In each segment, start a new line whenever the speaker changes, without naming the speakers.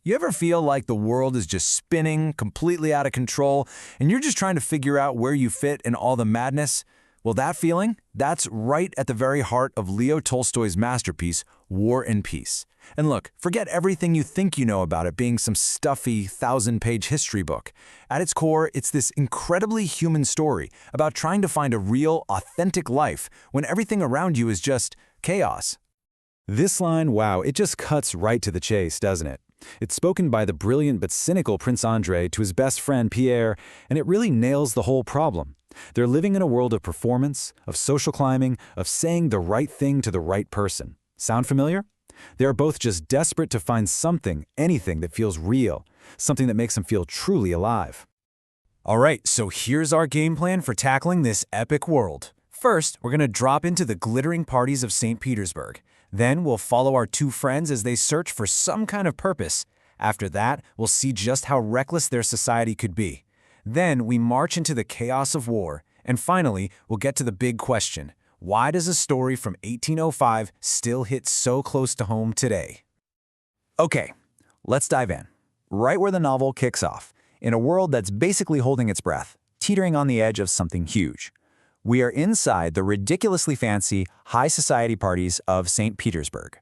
You ever feel like the world is just spinning, completely out of control, and you're just trying to figure out where you fit in all the madness? Well, that feeling, that's right at the very heart of Leo Tolstoy's masterpiece, War and Peace. And look, forget everything you think you know about it being some stuffy, 1,000-page history book. At its core, it's this incredibly human story about trying to find a real, authentic life when everything around you is just chaos.
This line, wow, it just cuts right to the chase, doesn't it? It's spoken by the brilliant but cynical Prince Andrei to his best friend Pierre, and it really nails the whole problem. They're living in a world of performance, of social climbing, of saying the right thing to the right person. Sound familiar? They're both just desperate to find something, anything that feels real, something that makes them feel truly alive.
All right, so here's our game plan for tackling this epic world. First, we're going to drop into the glittering parties of St. Petersburg. Then we'll follow our two friends as they search for some kind of purpose. After that, we'll see just how reckless their society could be. Then we march into the chaos of war. And finally, we'll get to the big question. Why does a story from 1805 still hit so close to home today? Okay, let's dive in. Right where the novel kicks off, in a world that's basically holding its breath, teetering on the edge of something huge. We are inside the ridiculously fancy high society parties of St. Petersburg.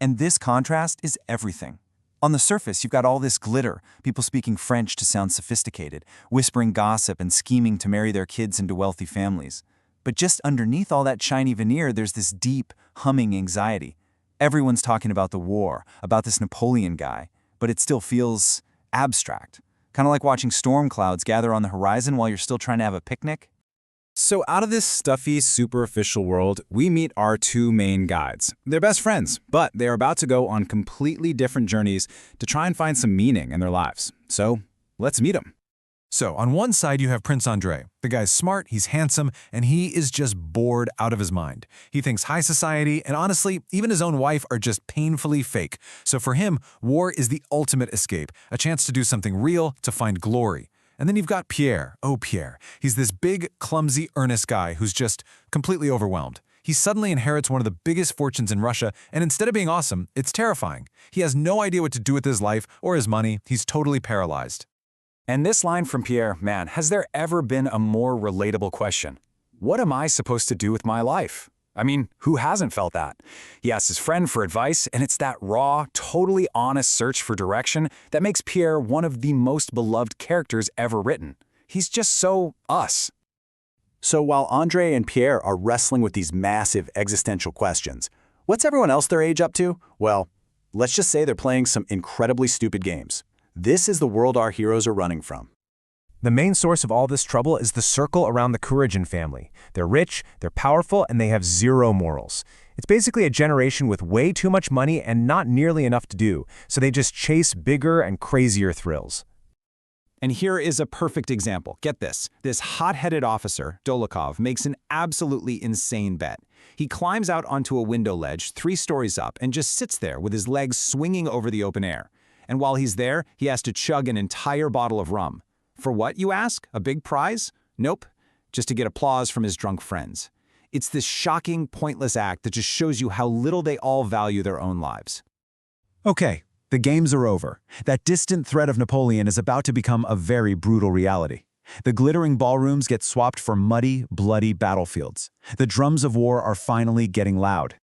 And this contrast is everything. On the surface, you've got all this glitter, people speaking French to sound sophisticated, whispering gossip and scheming to marry their kids into wealthy families. But just underneath all that shiny veneer, there's this deep, humming anxiety. Everyone's talking about the war, about this Napoleon guy, but it still feels abstract. Kind of like watching storm clouds gather on the horizon while you're still trying to have a picnic.
So out of this stuffy, superficial world, we meet our two main guides. They're best friends, but they're about to go on completely different journeys to try and find some meaning in their lives. So let's meet them.
So on one side, you have Prince Andrei. The guy's smart, he's handsome, and he is just bored out of his mind. He thinks high society, and honestly, even his own wife are just painfully fake. So for him, war is the ultimate escape, a chance to do something real, to find glory. And then you've got Pierre. Oh, Pierre. He's this big, clumsy, earnest guy who's just completely overwhelmed. He suddenly inherits one of the biggest fortunes in Russia, and instead of being awesome, it's terrifying. He has no idea what to do with his life or his money. He's totally paralyzed.
And this line from Pierre, man, has there ever been a more relatable question? What am I supposed to do with my life? I mean, who hasn't felt that? He asks his friend for advice, and it's that raw, totally honest search for direction that makes Pierre one of the most beloved characters ever written. He's just so us. So while Andrei and Pierre are wrestling with these massive existential questions, what's everyone else their age up to? Well, let's just say they're playing some incredibly stupid games. This is the world our heroes are running from.
The main source of all this trouble is the circle around the Kuragin family. They're rich, they're powerful, and they have zero morals. It's basically a generation with way too much money and not nearly enough to do, so they just chase bigger and crazier thrills.
And here is a perfect example. Get this. This hot-headed officer, Dolokhov, makes an absolutely insane bet. He climbs out onto a window ledge 3 stories up and just sits there with his legs swinging over the open air. And while he's there, he has to chug an entire bottle of rum. For what, you ask? A big prize? Nope. Just to get applause from his drunk friends. It's this shocking, pointless act that just shows you how little they all value their own lives.
Okay, the games are over. That distant threat of Napoleon is about to become a very brutal reality. The glittering ballrooms get swapped for muddy, bloody battlefields. The drums of war are finally getting loud.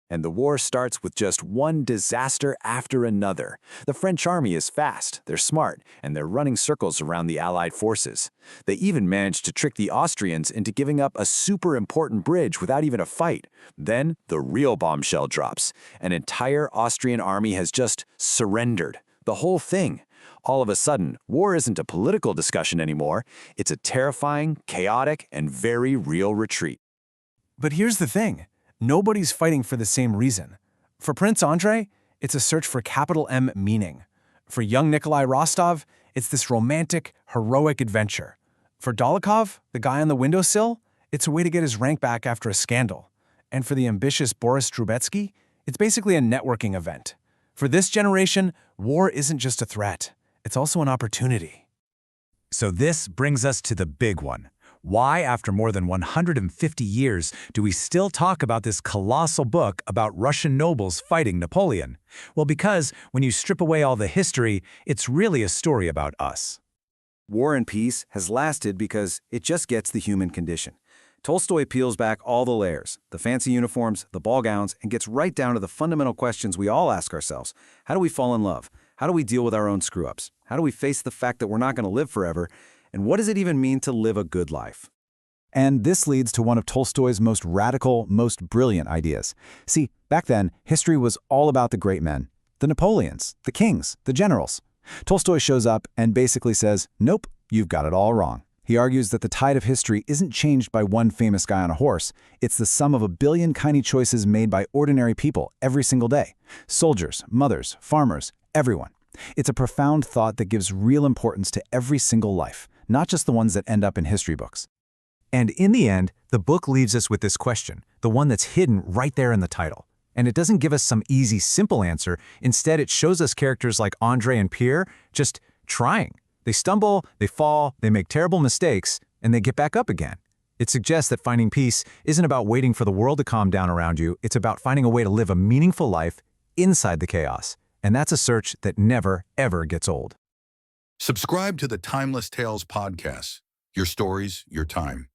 And the war starts with just one disaster after another. The French army is fast, they're smart, and they're running circles around the Allied forces. They even managed to trick the Austrians into giving up a super important bridge without even a fight. Then the real bombshell drops. An entire Austrian army has just surrendered. The whole thing. All of a sudden, war isn't a political discussion anymore. It's a terrifying, chaotic, and very real retreat.
But here's the thing. Nobody's fighting for the same reason. For Prince Andrei, it's a search for capital M meaning. For young Nikolai Rostov, it's this romantic, heroic adventure. For Dolokhov, the guy on the windowsill, it's a way to get his rank back after a scandal. And for the ambitious Boris Trubetsky, it's basically a networking event. For this generation, war isn't just a threat. It's also an opportunity. So this brings us to the big one. Why, after more than 150 years, do we still talk about this colossal book about Russian nobles fighting Napoleon? Well, because when you strip away all the history, it's really a story about us.
War and Peace has lasted because it just gets the human condition. Tolstoy peels back all the layers, the fancy uniforms, the ball gowns, and gets right down to the fundamental questions we all ask ourselves. How do we fall in love? How do we deal with our own screw-ups? How do we face the fact that we're not going to live forever? And what does it even mean to live a good life?
And this leads to one of Tolstoy's most radical, most brilliant ideas. See, back then, history was all about the great men, the Napoleons, the kings, the generals. Tolstoy shows up and basically says, nope, you've got it all wrong. He argues that the tide of history isn't changed by one famous guy on a horse. It's the sum of a billion tiny choices made by ordinary people every single day. Soldiers, mothers, farmers, everyone. It's a profound thought that gives real importance to every single life, not just the ones that end up in history books.
And in the end, the book leaves us with this question, the one that's hidden right there in the title. And it doesn't give us some easy, simple answer. Instead, it shows us characters like Andrei and Pierre just trying. They stumble, they fall, they make terrible mistakes, and they get back up again. It suggests that finding peace isn't about waiting for the world to calm down around you. It's about finding a way to live a meaningful life inside the chaos. And that's a search that never, ever gets old.
Subscribe to the Timeless Tales podcast. Your stories, your time.